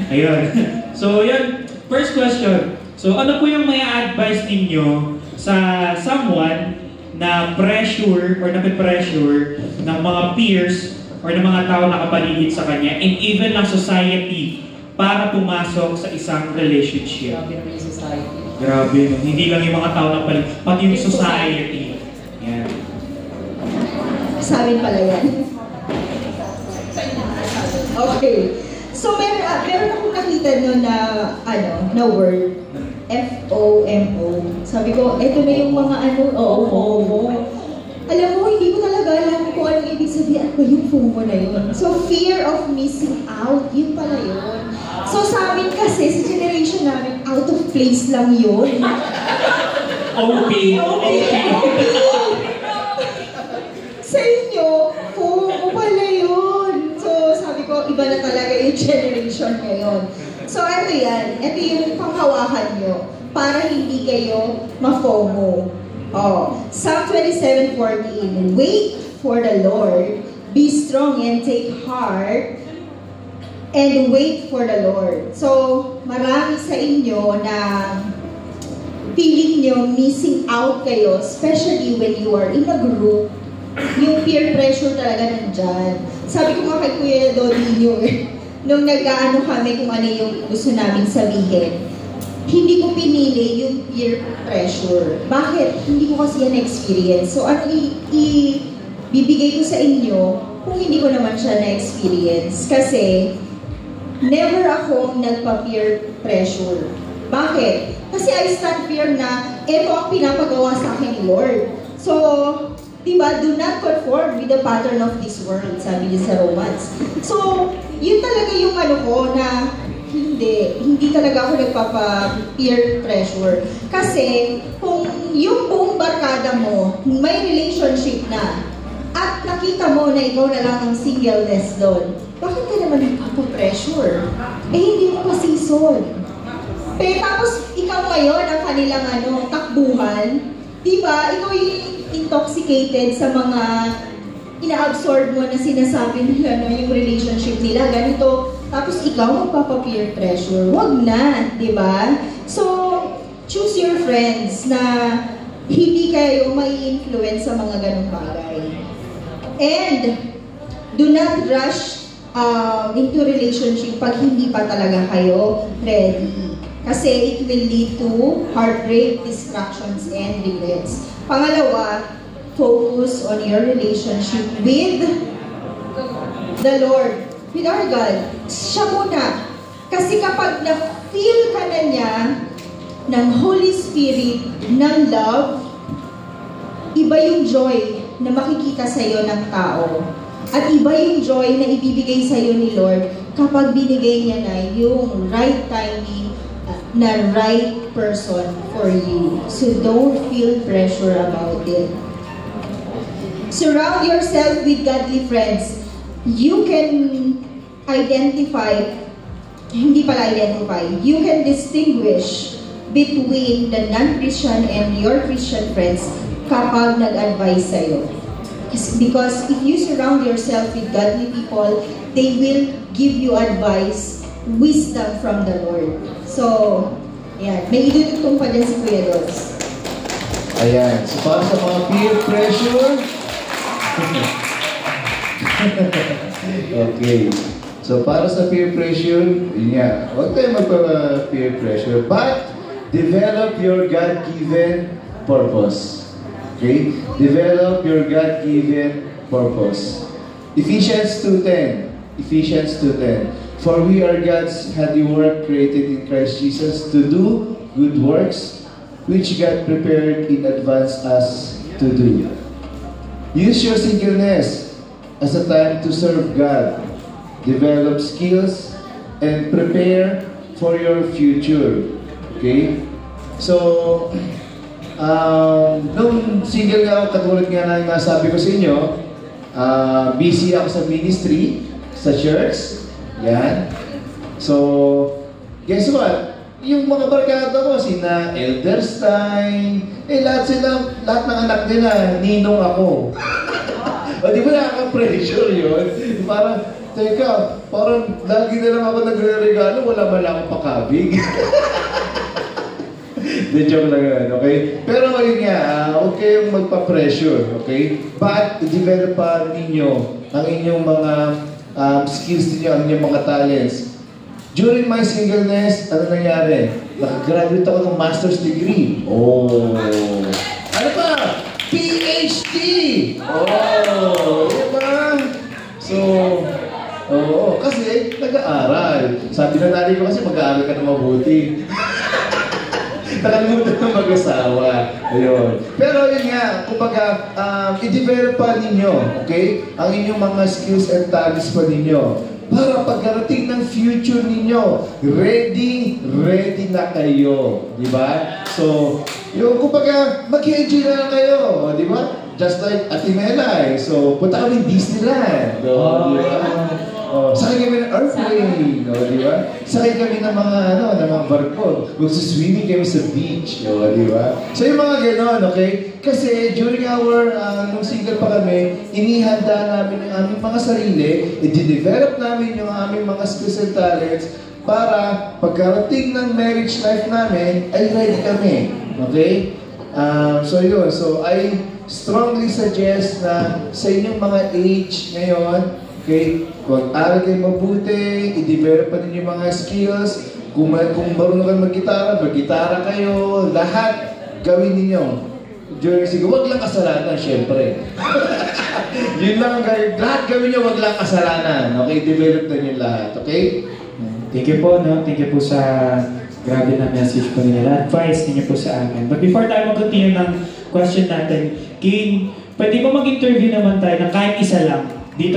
Ayun. So, yun. First question. So, ano po yung may advice ninyo sa someone na pressure or nape-pressure ng mga peers or ng mga tao na kapaligid sa kanya and even ng society para pumasok sa isang relationship? Grabe naman yung society. Grabe, no? Hindi lang yung mga tao na paligid, pati yung society. Yan. Sa amin pala yan. Okay. So, meron akong nakita no na, na word. FOMO. Sabi ko, eto na yung mga FOMO. Alam mo, hindi ko talaga alam kung anong ibig sabihin ko yung FOMO na yun. So, fear of missing out, yun pala yun. So, sa amin kasi, sa generation namin, out of place lang yun. OP. Sa inyo, FOMO pala yun. So, sabi ko, iba na talaga yung generation ngayon. So, ano yan? Ito yung panghawakan nyo para hindi kayo ma-FOMO. Psalm 27:14, wait for the Lord, be strong and take heart, and wait for the Lord. So, marami sa inyo na feeling nyo missing out kayo, especially when you are in a group, yung peer pressure talaga nandyan. Sabi ko nga kay Kuya Dodinho nung nag-aano kami kung ano yung gusto namin sabihin, hindi ko pinili yung peer pressure. Bakit? Hindi ko kasi yan experience. So, ano ibibigay ko sa inyo kung hindi ko naman siya na-experience? Kasi, never akong nagpa-peer pressure. Bakit? Kasi I stand firm na ito ang pinapagawa sa akin ni Lord. So, diba, do not conform with the pattern of this world, sabi niya sa Romans. So, yun talaga yung ko na hindi talaga ako nagpapa-peer pressure. Kasi, kung yung buong barkada mo, may relationship na, at nakita mo na ikaw na lang ang singleness doon, bakit ka naman nagpapa-pressure? Hindi mo pa season. Pero tapos, ikaw ngayon ang kanilang takbuhan, diba, ikaw yung intoxicated sa mga ina-absorb mo na sinasabi nila yung relationship nila, ganito. Tapos ikaw magpapa-peer pressure. Wag na, di ba? So, choose your friends na hindi kayo mai-influence sa mga ganong bagay. And, do not rush into relationship pag hindi pa talaga kayo ready. Kasi it will lead to heartbreak, distractions, and regrets. Pangalawa, focus on your relationship with the Lord, with our God. Siya muna. Kasi kapag na-feel ka na niya ng Holy Spirit, ng love, iba yung joy na makikita sa iyo ng tao. At iba yung joy na ibibigay sa iyo ni Lord kapag binigay niya na yung right timing na right person for you. So don't feel pressure about it. Surround yourself with godly friends. You can you can distinguish between the non-Christian and your Christian friends kapag nag-advise sa'yo. Because if you surround yourself with godly people, they will give you advice, wisdom from the Lord. So, ayan. May idudugtong pa dyan si Kuya Dods. Ayan. So, para sa mga peer pressure. Okay. So, para sa peer pressure, yun nga. Huwag tayo magpa-peer pressure. But, develop your God-given purpose. Okay? Develop your God-given purpose. Ephesians 2:10. Ephesians 2:10. For we are God's handiwork created in Christ Jesus to do good works which God prepared in advance us to do. Use your singleness as a time to serve God, develop skills, and prepare for your future. Okay? So, nung single nga ako, katulad nga na nasabi ko sa inyo, busy ako sa ministry, sa church. Yan. So, guess what? Yung mga barkada ko, sina Elderstein, lahat ng anak nila, ninong ako. O di ba nakaka-pressure yun? Parang, teka, parang lagi na lang ako nagre-regalo, wala ba lang akong pakabig? Di joke lang yun, okay? Pero yun nga, huwag kayong magpa-pressure, okay? But, i-develop pa ninyo ang inyong mga skills ninyo, ang inyong mga talents. During my singleness, ano nangyari? Nakagraduate ako ng master's degree. Oh! Ano pa? PhD! Oh! Diba? So, kasi nag-aaral. Sabi na nanay ko kasi mag-aaral ka na mabuti. Nakalimutan ng mag-asawa. Ayun. Pero yun nga, kumbaga, i-develop pa ninyo, okay? Ang inyong mga skills and talents pa ninyo. Para pagkarating ng future ninyo, ready na kayo. Di ba? So, yung kumbaga, mag-enjoy na lang kayo. Di ba? Just like Ate Melay. So, punta kami Disneyland. Di ba? Sakay kami ng airplane, di ba? Sakay kami ng mga, ng mga barko. Magsuswimming kami sa beach, di ba? So yung mga ganon, okay? Kasi during our, nung single pa kami, inihanda namin yung aming mga sarili, i-develop namin yung aming mga skills and talents para pagkarating ng marriage life namin, ay ready kami, okay? So yun, so I strongly suggest na sa inyong mga age ngayon, okay, mag-aral kayo mabuti, i-develop pa din yung mga skills. Kung marunong kayo mag-gitara kayo, lahat gawin ninyo. During siguro, wag lang kasalanan, syempre. Yun lang, lahat gawin nyo, wag lang kasalanan. Okay, develop na nyo lahat, okay? Thank you po, no? Thank you po sa grabe na message po nila. Advice ninyo po sa akin. But before tayo mag-continue ng question natin, King, pwede ba mag-interview naman tayo ng kahit isa lang? Dito